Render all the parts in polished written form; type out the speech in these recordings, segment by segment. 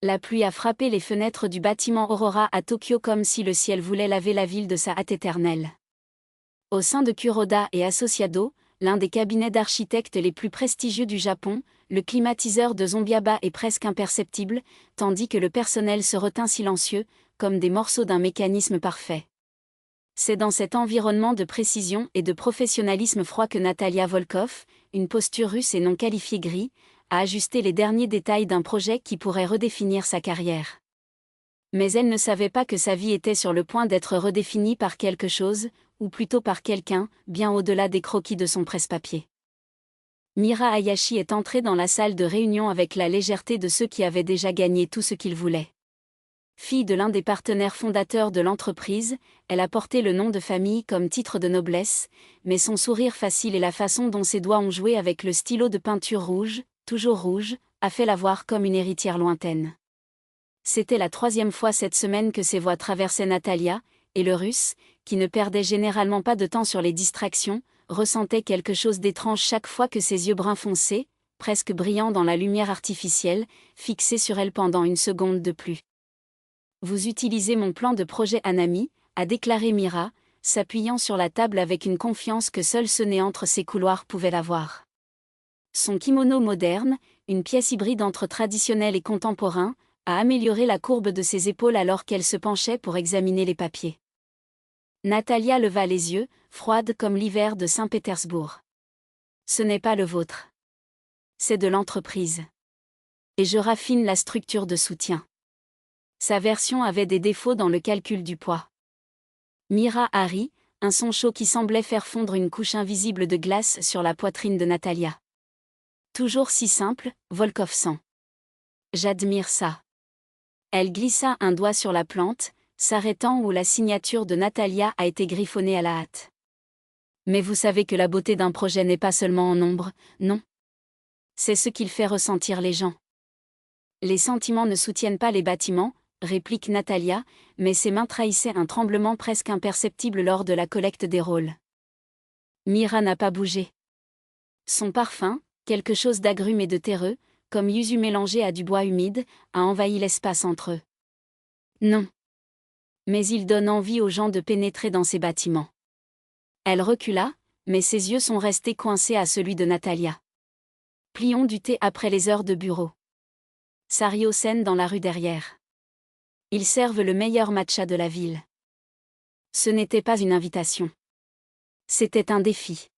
La pluie a frappé les fenêtres du bâtiment Aurora à Tokyo comme si le ciel voulait laver la ville de sa hâte éternelle. Au sein de Kuroda et Associado, l'un des cabinets d'architectes les plus prestigieux du Japon, le climatiseur de Zombiaba est presque imperceptible, tandis que le personnel se retint silencieux, comme des morceaux d'un mécanisme parfait. C'est dans cet environnement de précision et de professionnalisme froid que Natalia Volkov, une posture russe et non qualifiée gris, a ajusté les derniers détails d'un projet qui pourrait redéfinir sa carrière. Mais elle ne savait pas que sa vie était sur le point d'être redéfinie par quelque chose, ou plutôt par quelqu'un, bien au-delà des croquis de son presse-papier. Mira Hayashi est entrée dans la salle de réunion avec la légèreté de ceux qui avaient déjà gagné tout ce qu'ils voulaient. Fille de l'un des partenaires fondateurs de l'entreprise, elle a porté le nom de famille comme titre de noblesse, mais son sourire facile et la façon dont ses doigts ont joué avec le stylo de peinture rouge, toujours rouge, a fait la voir comme une héritière lointaine. C'était la 3e fois cette semaine que ses voix traversaient Natalia, et le Russe, qui ne perdait généralement pas de temps sur les distractions, ressentait quelque chose d'étrange chaque fois que ses yeux bruns foncés, presque brillants dans la lumière artificielle, fixaient sur elle pendant une seconde de plus. Vous utilisez mon plan de projet Anami, a déclaré Mira, s'appuyant sur la table avec une confiance que seul ce nez entre ses couloirs pouvait l'avoir. Son kimono moderne, une pièce hybride entre traditionnel et contemporain, a amélioré la courbe de ses épaules alors qu'elle se penchait pour examiner les papiers. Natalia leva les yeux, froide comme l'hiver de Saint-Pétersbourg. Ce n'est pas le vôtre. C'est de l'entreprise. Et je raffine la structure de soutien. Sa version avait des défauts dans le calcul du poids. Mira a ri, un son chaud qui semblait faire fondre une couche invisible de glace sur la poitrine de Natalia. Toujours si simple, Volkov sent. J'admire ça. Elle glissa un doigt sur la plante, s'arrêtant où la signature de Natalia a été griffonnée à la hâte. Mais vous savez que la beauté d'un projet n'est pas seulement en nombre, non? C'est ce qu'il fait ressentir les gens. Les sentiments ne soutiennent pas les bâtiments, réplique Natalia, mais ses mains trahissaient un tremblement presque imperceptible lors de la collecte des rôles. Mira n'a pas bougé. Son parfum, quelque chose d'agrume et de terreux, comme yuzu mélangé à du bois humide, a envahi l'espace entre eux. Non. Mais il donne envie aux gens de pénétrer dans ces bâtiments. Elle recula, mais ses yeux sont restés coincés à celui de Natalia. Plions du thé après les heures de bureau. Sariosen dans la rue derrière. Ils servent le meilleur matcha de la ville. Ce n'était pas une invitation. C'était un défi.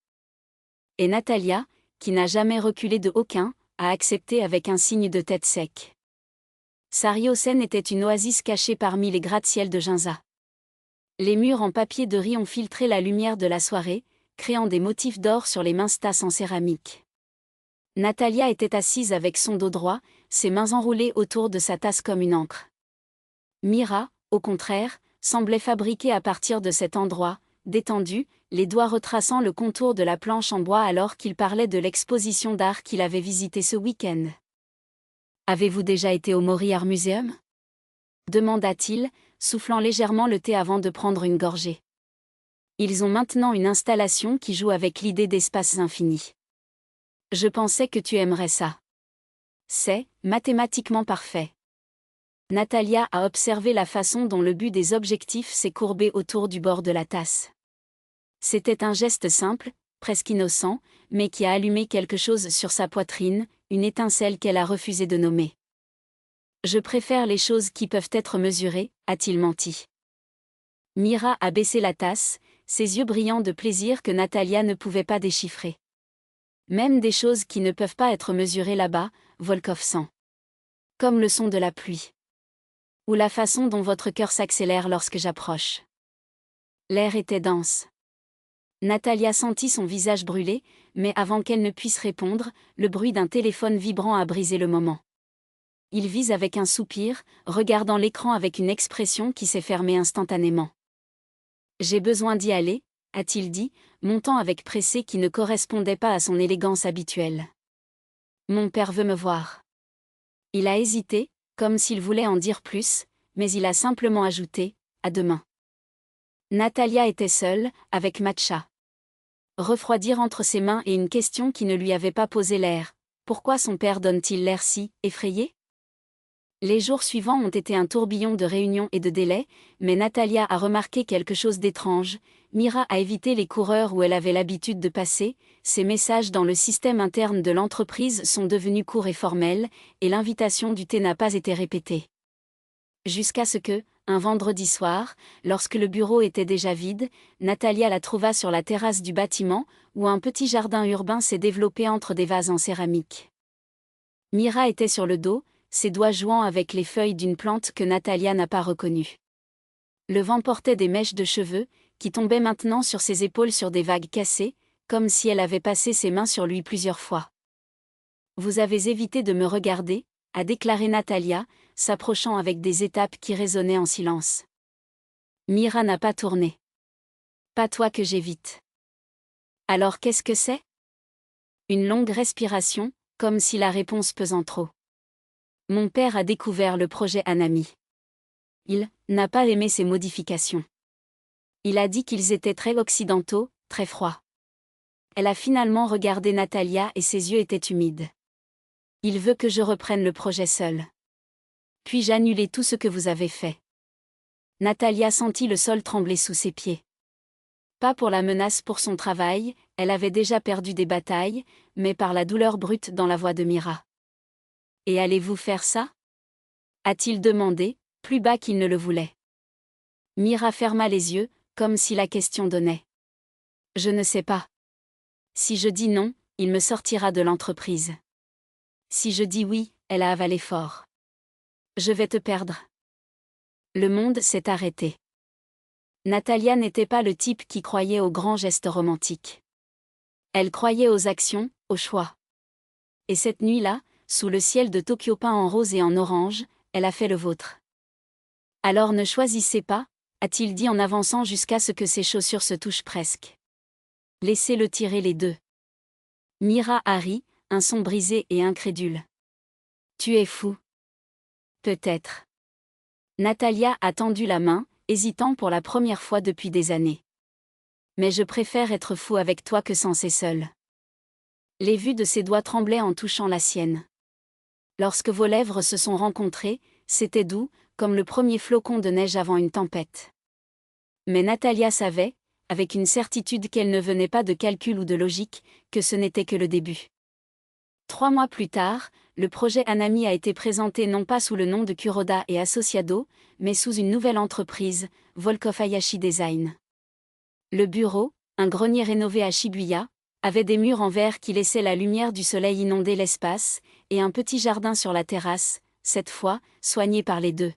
Et Natalia, qui n'a jamais reculé de aucun, a accepté avec un signe de tête sec. Sariosen était une oasis cachée parmi les gratte-ciel de Ginza. Les murs en papier de riz ont filtré la lumière de la soirée, créant des motifs d'or sur les minces tasses en céramique. Natalia était assise avec son dos droit, ses mains enroulées autour de sa tasse comme une encre. Mira, au contraire, semblait fabriquée à partir de cet endroit, détendu, les doigts retraçant le contour de la planche en bois alors qu'il parlait de l'exposition d'art qu'il avait visitée ce week-end. « Avez-vous déjà été au Mori Art Museum ?» demanda-t-il, soufflant légèrement le thé avant de prendre une gorgée. Ils ont maintenant une installation qui joue avec l'idée d'espaces infinis. Je pensais que tu aimerais ça. C'est mathématiquement parfait. Natalia a observé la façon dont le but des objectifs s'est courbé autour du bord de la tasse. C'était un geste simple, presque innocent, mais qui a allumé quelque chose sur sa poitrine, une étincelle qu'elle a refusé de nommer. Je préfère les choses qui peuvent être mesurées, a-t-il menti. Mira a baissé la tasse, ses yeux brillants de plaisir que Natalia ne pouvait pas déchiffrer. Même des choses qui ne peuvent pas être mesurées là-bas, Volkov sent. Comme le son de la pluie. Ou la façon dont votre cœur s'accélère lorsque j'approche. L'air était dense. Natalia sentit son visage brûler, mais avant qu'elle ne puisse répondre, le bruit d'un téléphone vibrant a brisé le moment. Il vise avec un soupir, regardant l'écran avec une expression qui s'est fermée instantanément. « J'ai besoin d'y aller », a-t-il dit, montant avec pressé qui ne correspondait pas à son élégance habituelle. « Mon père veut me voir. » Il a hésité, comme s'il voulait en dire plus, mais il a simplement ajouté « à demain ». Natalia était seule, avec Matcha. Refroidir entre ses mains et une question qui ne lui avait pas posé l'air. Pourquoi son père donne-t-il l'air si effrayé ? Les jours suivants ont été un tourbillon de réunions et de délais, mais Natalia a remarqué quelque chose d'étrange. Mira a évité les coureurs où elle avait l'habitude de passer, ses messages dans le système interne de l'entreprise sont devenus courts et formels, et l'invitation du thé n'a pas été répétée. Jusqu'à ce que, un vendredi soir, lorsque le bureau était déjà vide, Natalia la trouva sur la terrasse du bâtiment, où un petit jardin urbain s'est développé entre des vases en céramique. Mira était sur le dos, ses doigts jouant avec les feuilles d'une plante que Natalia n'a pas reconnue. Le vent portait des mèches de cheveux, qui tombaient maintenant sur ses épaules sur des vagues cassées, comme si elle avait passé ses mains sur lui plusieurs fois. « Vous avez évité de me regarder », a déclaré Natalia, s'approchant avec des étapes qui résonnaient en silence. Mira n'a pas tourné. « Pas toi que j'évite. »« Alors qu'est-ce que c'est ?» Une longue respiration, comme si la réponse pesant trop. « Mon père a découvert le projet Anami. Il n'a pas aimé ces modifications. Il a dit qu'ils étaient très occidentaux, très froids. » Elle a finalement regardé Natalia et ses yeux étaient humides. « Il veut que je reprenne le projet seul. Puis-je annuler tout ce que vous avez fait ?» Natalia sentit le sol trembler sous ses pieds. Pas pour la menace pour son travail, elle avait déjà perdu des batailles, mais par la douleur brute dans la voix de Mira. « Et allez-vous faire ça ?» a-t-il demandé, plus bas qu'il ne le voulait. Mira ferma les yeux, comme si la question donnait. « Je ne sais pas. Si je dis non, il me sortira de l'entreprise. Si je dis oui, elle a avalé fort. Je vais te perdre. » Le monde s'est arrêté. Natalia n'était pas le type qui croyait aux grands gestes romantiques. Elle croyait aux actions, aux choix. Et cette nuit-là, sous le ciel de Tokyo peint en rose et en orange, elle a fait le vôtre. « Alors ne choisissez pas », a-t-il dit en avançant jusqu'à ce que ses chaussures se touchent presque. « Laissez-le tirer les deux. » Mira a ri, un son brisé et incrédule. « Tu es fou. » Peut-être. Natalia a tendu la main, hésitant pour la première fois depuis des années. « Mais je préfère être fou avec toi que sans c'est seul. » Les vues de ses doigts tremblaient en touchant la sienne. Lorsque vos lèvres se sont rencontrées, c'était doux, comme le premier flocon de neige avant une tempête. Mais Natalia savait, avec une certitude qu'elle ne venait pas de calcul ou de logique, que ce n'était que le début. 3 mois plus tard, le projet Anami a été présenté non pas sous le nom de Kuroda et Associado, mais sous une nouvelle entreprise, Volkov Hayashi Design. Le bureau, un grenier rénové à Shibuya, avait des murs en verre qui laissaient la lumière du soleil inonder l'espace, et un petit jardin sur la terrasse, cette fois, soigné par les deux.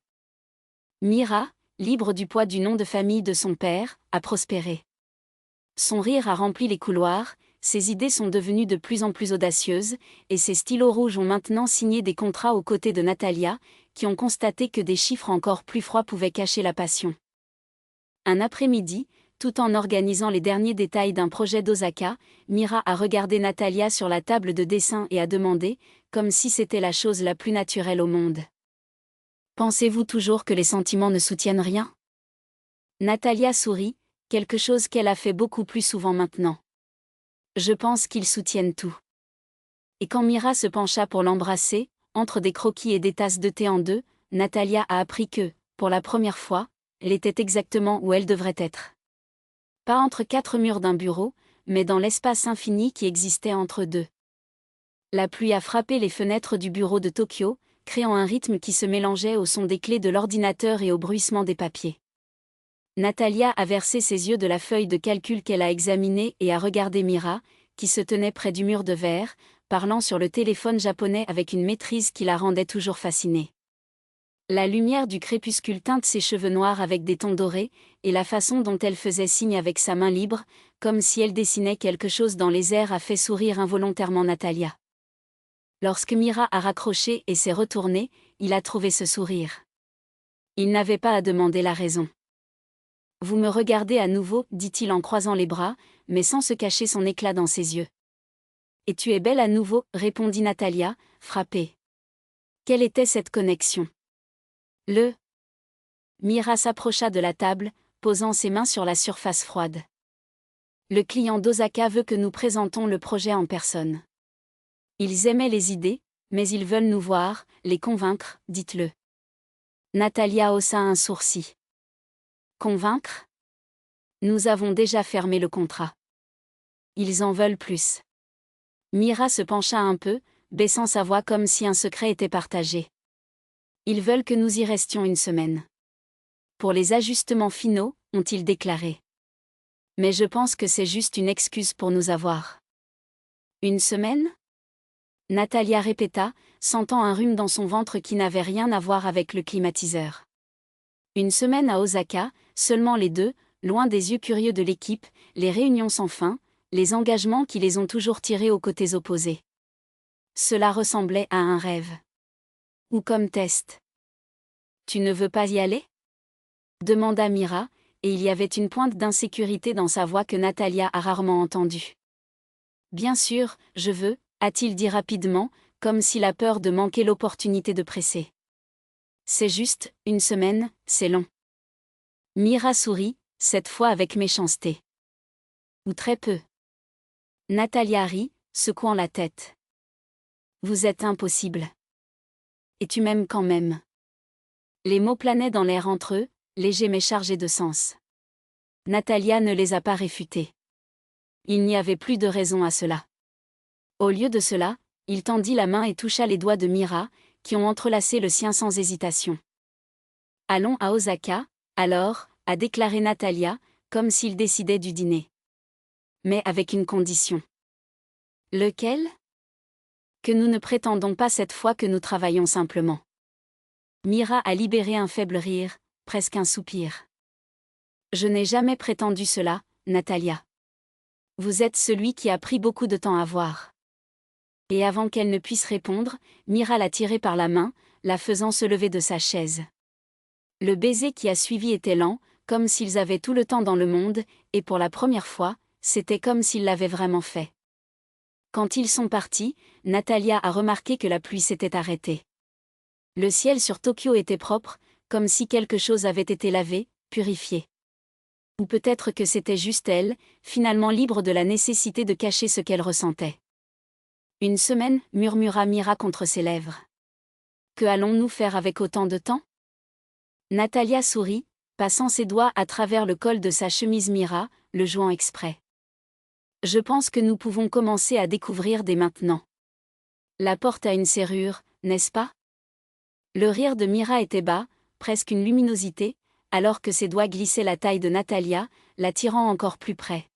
Mira, libre du poids du nom de famille de son père, a prospéré. Son rire a rempli les couloirs, ses idées sont devenues de plus en plus audacieuses, et ses stylos rouges ont maintenant signé des contrats aux côtés de Natalia, qui ont constaté que des chiffres encore plus froids pouvaient cacher la passion. Un après-midi, tout en organisant les derniers détails d'un projet d'Osaka, Mira a regardé Natalia sur la table de dessin et a demandé, comme si c'était la chose la plus naturelle au monde. « Pensez-vous toujours que les sentiments ne soutiennent rien ?» Natalia sourit, quelque chose qu'elle a fait beaucoup plus souvent maintenant. « Je pense qu'ils soutiennent tout. » Et quand Mira se pencha pour l'embrasser, entre des croquis et des tasses de thé en deux, Natalia a appris que, pour la première fois, elle était exactement où elle devrait être. Pas entre 4 murs d'un bureau, mais dans l'espace infini qui existait entre deux. La pluie a frappé les fenêtres du bureau de Tokyo, créant un rythme qui se mélangeait au son des clés de l'ordinateur et au bruissement des papiers. Natalia a versé ses yeux de la feuille de calcul qu'elle a examinée et a regardé Mira, qui se tenait près du mur de verre, parlant sur le téléphone japonais avec une maîtrise qui la rendait toujours fascinée. La lumière du crépuscule teinte ses cheveux noirs avec des tons dorés, et la façon dont elle faisait signe avec sa main libre, comme si elle dessinait quelque chose dans les airs, a fait sourire involontairement Natalia. Lorsque Mira a raccroché et s'est retournée, il a trouvé ce sourire. Il n'avait pas à demander la raison. « Vous me regardez à nouveau, dit-il en croisant les bras, mais sans se cacher son éclat dans ses yeux. « Et tu es belle à nouveau, répondit Natalia, frappée. Quelle était cette connexion ? Mira s'approcha de la table, posant ses mains sur la surface froide. Le client d'Osaka veut que nous présentons le projet en personne. Ils aimaient les idées, Mais ils veulent nous voir, les convaincre, dites-le. Natalia haussa un sourcil. Convaincre? Nous avons déjà fermé le contrat. Ils en veulent plus. Mira se pencha un peu, baissant sa voix comme si un secret était partagé. Ils veulent que nous y restions une semaine. Pour les ajustements finaux, ont-ils déclaré. Mais je pense que c'est juste une excuse pour nous avoir. Une semaine? Natalia répéta, sentant un rhume dans son ventre qui n'avait rien à voir avec le climatiseur. Une semaine à Osaka, seulement les deux, loin des yeux curieux de l'équipe, les réunions sans fin, les engagements qui les ont toujours tirés aux côtés opposés. Cela ressemblait à un rêve. Ou comme test. Tu ne veux pas y aller? Demanda Mira, et il y avait une pointe d'insécurité dans sa voix que Natalia a rarement entendue. Bien sûr, je veux, a-t-il dit rapidement, comme si la peur de manquer l'opportunité de presser. C'est juste, une semaine, c'est long. Mira sourit, cette fois avec méchanceté. Ou très peu. Natalia rit, secouant la tête. Vous êtes impossible. Et tu m'aimes quand même. Les mots planaient dans l'air entre eux, légers mais chargés de sens. Natalia ne les a pas réfutés. Il n'y avait plus de raison à cela. Au lieu de cela, il tendit la main et toucha les doigts de Mira, qui ont entrelacé le sien sans hésitation. Allons à Osaka, alors, a déclaré Natalia, comme s'il décidait du dîner. Mais avec une condition. Lequel? Que nous ne prétendons pas cette fois que nous travaillons simplement. Mira a libéré un faible rire, presque un soupir. Je n'ai jamais prétendu cela, Natalia. Vous êtes celui qui a pris beaucoup de temps à voir. Et avant qu'elle ne puisse répondre, Mira l'a tirée par la main, la faisant se lever de sa chaise. Le baiser qui a suivi était lent, comme s'ils avaient tout le temps dans le monde, et pour la première fois, c'était comme s'ils l'avaient vraiment fait. Quand ils sont partis, Natalia a remarqué que la pluie s'était arrêtée. Le ciel sur Tokyo était propre, comme si quelque chose avait été lavé, purifié. Ou peut-être que c'était juste elle, finalement libre de la nécessité de cacher ce qu'elle ressentait. Une semaine, murmura Mira contre ses lèvres. Que allons-nous faire avec autant de temps? Natalia sourit, passant ses doigts à travers le col de sa chemise Mira, le jouant exprès. Je pense que nous pouvons commencer à découvrir dès maintenant. La porte a une serrure, n'est-ce pas? Le rire de Mira était bas, presque une luminosité, alors que ses doigts glissaient la taille de Natalia, la tirant encore plus près.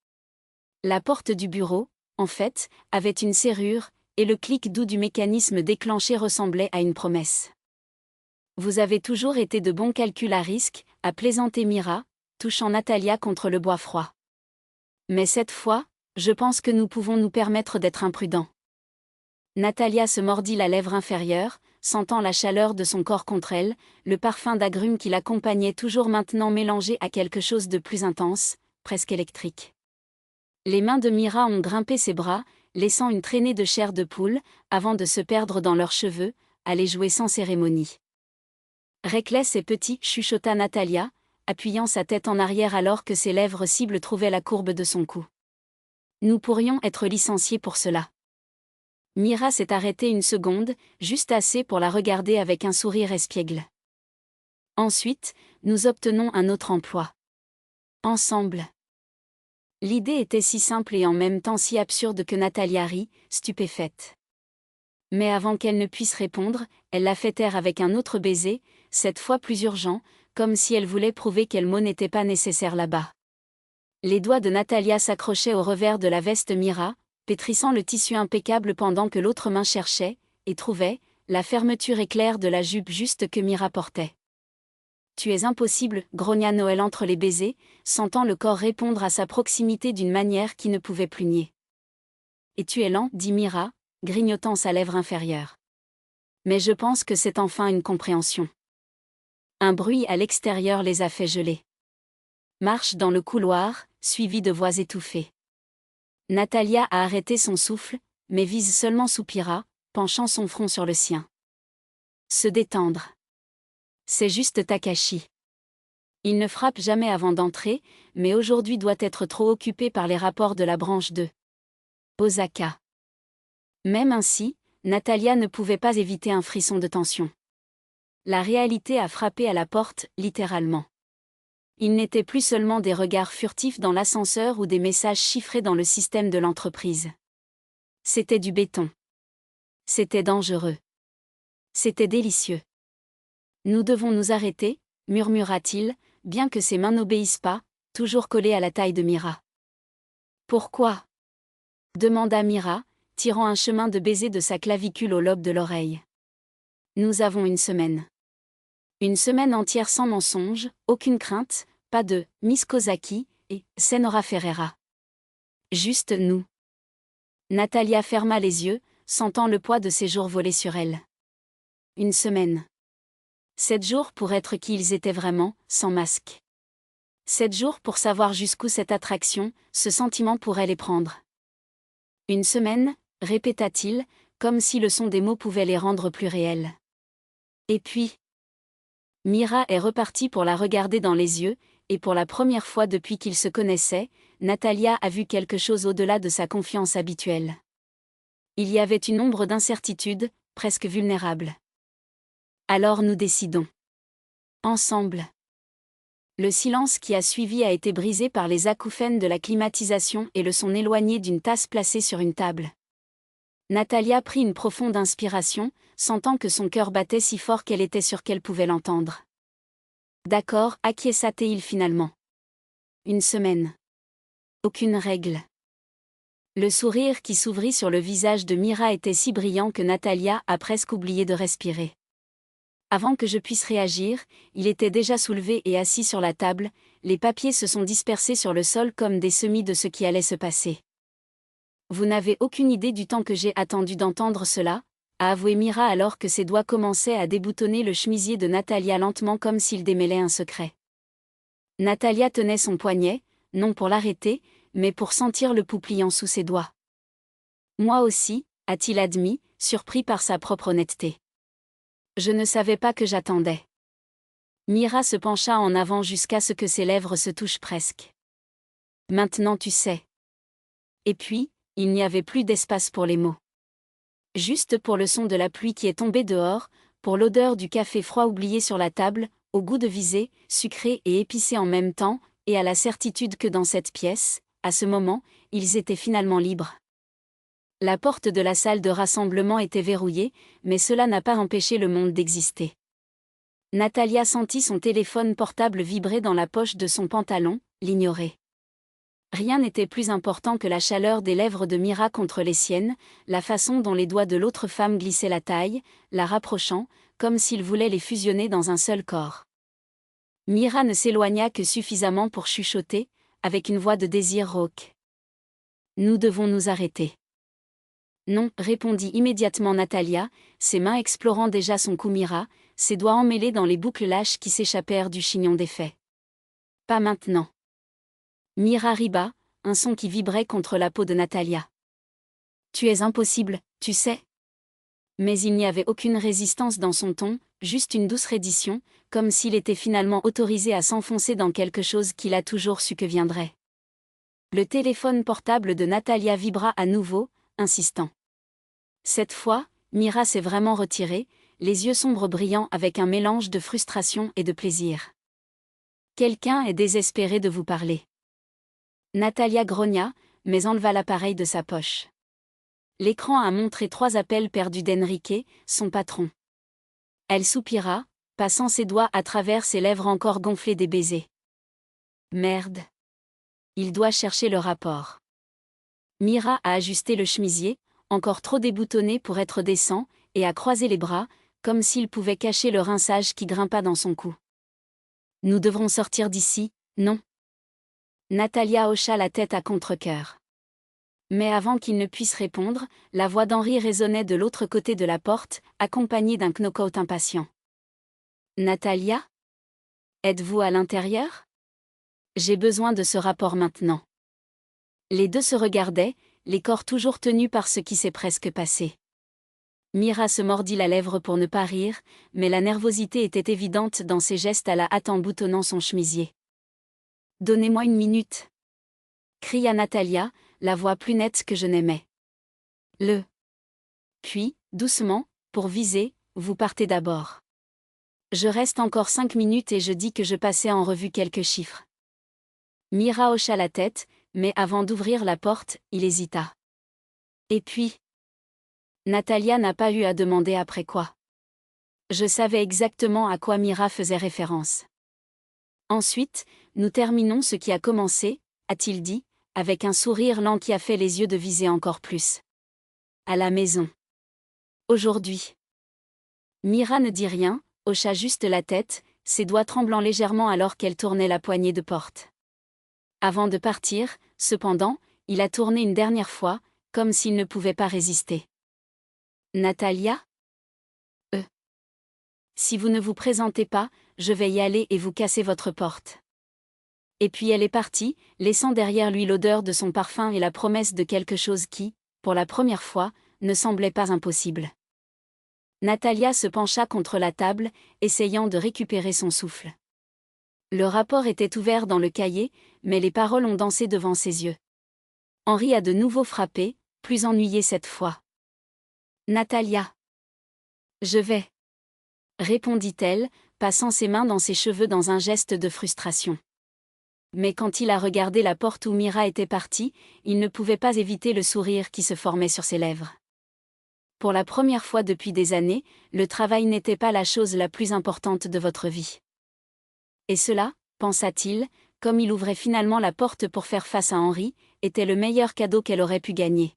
La porte du bureau, en fait, avait une serrure, et le clic doux du mécanisme déclenché ressemblait à une promesse. Vous avez toujours été de bons calculs à risque, a plaisanté Mira, touchant Natalia contre le bois froid. Mais cette fois, je pense que nous pouvons nous permettre d'être imprudents. Natalia se mordit la lèvre inférieure, sentant la chaleur de son corps contre elle, le parfum d'agrumes qui l'accompagnait toujours maintenant mélangé à quelque chose de plus intense, presque électrique. Les mains de Mira ont grimpé ses bras, laissant une traînée de chair de poule, avant de se perdre dans leurs cheveux, à les jouer sans cérémonie. Reckless et petit, chuchota Natalia, appuyant sa tête en arrière alors que ses lèvres cibles trouvaient la courbe de son cou. Nous pourrions être licenciés pour cela. Mira s'est arrêtée une seconde, juste assez pour la regarder avec un sourire espiègle. Ensuite, nous obtenons un autre emploi. Ensemble. L'idée était si simple et en même temps si absurde que Natalia rit, stupéfaite. Mais avant qu'elle ne puisse répondre, elle l'a fait taire avec un autre baiser, cette fois plus urgent, comme si elle voulait prouver quel mot n'était pas nécessaire là-bas. Les doigts de Natalia s'accrochaient au revers de la veste Mira, pétrissant le tissu impeccable pendant que l'autre main cherchait, et trouvait, la fermeture éclair de la jupe juste que Mira portait. Tu es impossible, grogna Noël entre les baisers, sentant le corps répondre à sa proximité d'une manière qui ne pouvait plus nier. Et tu es lent, dit Mira, grignotant sa lèvre inférieure. Mais je pense que c'est enfin une compréhension. Un bruit à l'extérieur les a fait geler. Marche dans le couloir, suivi de voix étouffées. Natalia a arrêté son souffle, mais Vise seulement soupira, penchant son front sur le sien. Se détendre. C'est juste Takashi. Il ne frappe jamais avant d'entrer, mais aujourd'hui doit être trop occupé par les rapports de la branche de Osaka. Même ainsi, Natalia ne pouvait pas éviter un frisson de tension. La réalité a frappé à la porte, littéralement. Il n'était plus seulement des regards furtifs dans l'ascenseur ou des messages chiffrés dans le système de l'entreprise. C'était du béton. C'était dangereux. C'était délicieux. Nous devons nous arrêter, murmura-t-il, bien que ses mains n'obéissent pas, toujours collées à la taille de Mira. Pourquoi ? Demanda Mira, tirant un chemin de baiser de sa clavicule au lobe de l'oreille. Nous avons une semaine. Une semaine entière sans mensonge, aucune crainte, pas de Miss Kozaki et Senora Ferreira. Juste nous. Natalia ferma les yeux, sentant le poids de ses jours voler sur elle. Une semaine. 7 jours pour être qui ils étaient vraiment, sans masque. 7 jours pour savoir jusqu'où cette attraction, ce sentiment pourrait les prendre. Une semaine, répéta-t-il, comme si le son des mots pouvait les rendre plus réels. Et puis, Mira est repartie pour la regarder dans les yeux, et pour la première fois depuis qu'ils se connaissaient, Natalia a vu quelque chose au-delà de sa confiance habituelle. Il y avait une ombre d'incertitude, presque vulnérable. Alors nous décidons. Ensemble. Le silence qui a suivi a été brisé par les acouphènes de la climatisation et le son éloigné d'une tasse placée sur une table. Natalia prit une profonde inspiration, sentant que son cœur battait si fort qu'elle était sûre qu'elle pouvait l'entendre. D'accord, acquiesça-t-il finalement. Une semaine. Aucune règle. Le sourire qui s'ouvrit sur le visage de Mira était si brillant que Natalia a presque oublié de respirer. Avant que je puisse réagir, il était déjà soulevé et assis sur la table, les papiers se sont dispersés sur le sol comme des semis de ce qui allait se passer. Vous n'avez aucune idée du temps que j'ai attendu d'entendre cela, a avoué Mira alors que ses doigts commençaient à déboutonner le chemisier de Natalia lentement comme s'il démêlait un secret. Natalia tenait son poignet, non pour l'arrêter, mais pour sentir le pouls pliant sous ses doigts. Moi aussi, a-t-il admis, surpris par sa propre honnêteté. Je ne savais pas que j'attendais. Mira se pencha en avant jusqu'à ce que ses lèvres se touchent presque. Maintenant tu sais. Et puis, il n'y avait plus d'espace pour les mots. Juste pour le son de la pluie qui est tombée dehors, pour l'odeur du café froid oublié sur la table, au goût de visé, sucré et épicé en même temps, et à la certitude que dans cette pièce, à ce moment, ils étaient finalement libres. La porte de la salle de rassemblement était verrouillée, mais cela n'a pas empêché le monde d'exister. Natalia sentit son téléphone portable vibrer dans la poche de son pantalon, l'ignorer. Rien n'était plus important que la chaleur des lèvres de Mira contre les siennes, la façon dont les doigts de l'autre femme glissaient la taille, la rapprochant, comme s'ils voulaient les fusionner dans un seul corps. Mira ne s'éloigna que suffisamment pour chuchoter, avec une voix de désir rauque. Nous devons nous arrêter. Non, répondit immédiatement Natalia, ses mains explorant déjà son cou Mira, ses doigts emmêlés dans les boucles lâches qui s'échappèrent du chignon défait. Pas maintenant. Mira riba, un son qui vibrait contre la peau de Natalia. Tu es impossible, tu sais. Mais il n'y avait aucune résistance dans son ton, juste une douce reddition, comme s'il était finalement autorisé à s'enfoncer dans quelque chose qu'il a toujours su que viendrait. Le téléphone portable de Natalia vibra à nouveau, insistant. Cette fois, Mira s'est vraiment retirée, les yeux sombres brillants avec un mélange de frustration et de plaisir. Quelqu'un est désespéré de vous parler. Natalia grogna, mais enleva l'appareil de sa poche. L'écran a montré 3 appels perdus d'Enrique, son patron. Elle soupira, passant ses doigts à travers ses lèvres encore gonflées des baisers. Merde. Il doit chercher le rapport. Mira a ajusté le chemisier, encore trop déboutonné pour être décent, et a croisé les bras, comme s'il pouvait cacher le rinçage qui grimpa dans son cou. Nous devrons sortir d'ici, non ? Natalia hocha la tête à contre-cœur. Mais avant qu'il ne puisse répondre, la voix d'Henri résonnait de l'autre côté de la porte, accompagnée d'un knock-out impatient. Natalia ? Êtes-vous à l'intérieur ? J'ai besoin de ce rapport maintenant. Les deux se regardaient, les corps toujours tenus par ce qui s'est presque passé. Mira se mordit la lèvre pour ne pas rire, mais la nervosité était évidente dans ses gestes à la hâte en boutonnant son chemisier. « Donnez-moi une minute !» cria Natalia, la voix plus nette que je n'aimais. Puis, doucement, pour viser, vous partez d'abord. Je reste encore 5 minutes et je dis que je passais en revue quelques chiffres. Mira hocha la tête, mais avant d'ouvrir la porte, il hésita. Et puis Natalia n'a pas eu à demander après quoi. Je savais exactement à quoi Mira faisait référence. Ensuite, nous terminons ce qui a commencé, a-t-il dit, avec un sourire lent qui a fait les yeux de viser encore plus. À la maison. Aujourd'hui. Mira ne dit rien, hocha juste la tête, ses doigts tremblant légèrement alors qu'elle tournait la poignée de porte. Avant de partir, cependant, il a tourné une dernière fois, comme s'il ne pouvait pas résister. Natalia ? Si vous ne vous présentez pas, je vais y aller et vous casser votre porte. Et puis elle est partie, laissant derrière lui l'odeur de son parfum et la promesse de quelque chose qui, pour la première fois, ne semblait pas impossible. Natalia se pencha contre la table, essayant de récupérer son souffle. Le rapport était ouvert dans le cahier, mais les paroles ont dansé devant ses yeux. Henri a de nouveau frappé, plus ennuyé cette fois. Natalia. Je vais. Répondit-elle, passant ses mains dans ses cheveux dans un geste de frustration. Mais quand il a regardé la porte où Mira était partie, il ne pouvait pas éviter le sourire qui se formait sur ses lèvres. Pour la première fois depuis des années, le travail n'était pas la chose la plus importante de votre vie. Et cela, pensa-t-il, comme il ouvrait finalement la porte pour faire face à Henri, était le meilleur cadeau qu'elle aurait pu gagner.